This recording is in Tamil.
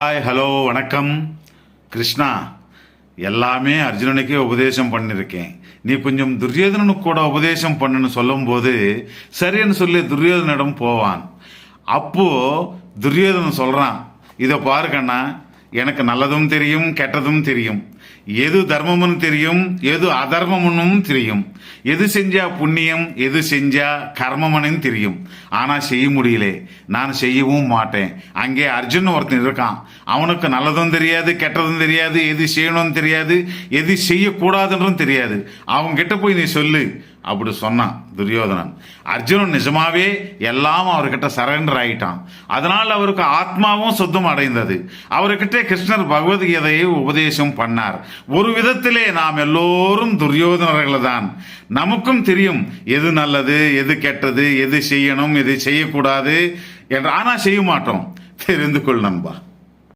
ஹாய், ஹலோ, வணக்கம். கிருஷ்ணா, எல்லாமே அர்ஜுனனுக்கே உபதேசம் பண்ணிருக்கேன். நீ கொஞ்சம் துரியோதனனுக்கு கூட உபதேசம் பண்ணுன்னு சொல்லும் போது சரின்னு சொல்லி துரியோதனிடம் போவான். அப்போ துரியோதனன் சொல்றான், இதை பாரு கண்ணா, எனக்கு நல்லதும் தெரியும் கெட்டதும் தெரியும். எது தர்மம்னு தெரியும், எது அதர்மம்னு தெரியும். எது செஞ்சா புண்ணியம், எது செஞ்சா கர்மம்னு தெரியும். ஆனா செய்ய முடியல, நான் செய்யவும் மாட்டேன். அங்கே அர்ஜுன் ஒருத்தன் இருக்கான், அவனுக்கு நல்லதும் தெரியாது கெட்டதும் தெரியாது, எது செய்யணும்னு தெரியாது, எது செய்யக்கூடாதுன்றும் தெரியாது. அவங்க கிட்ட போய் நீ சொல்லு அப்படி சொன்னான் துரியோதனன். அர்ஜுனன் நிஜமாவே எல்லாம் அவர்கிட்ட சரண்டர் ஆயிட்டான். அதனால் அவருக்கு ஆத்மாவும் சுத்தம் அடைந்தது. அவர்கிட்ட கிருஷ்ணர் பகவத்கீதையை உபதேசம் பண்ணார். ஒரு விதத்திலே நாம் எல்லோரும் துரியோதனர்கள் தான். நமக்கும் தெரியும் எது நல்லது, எது கெட்டது, எது செய்யணும், எது செய்யக்கூடாது என்று. ஆனா செய்ய மாட்டோம். தெரிந்து கொள் நண்பா.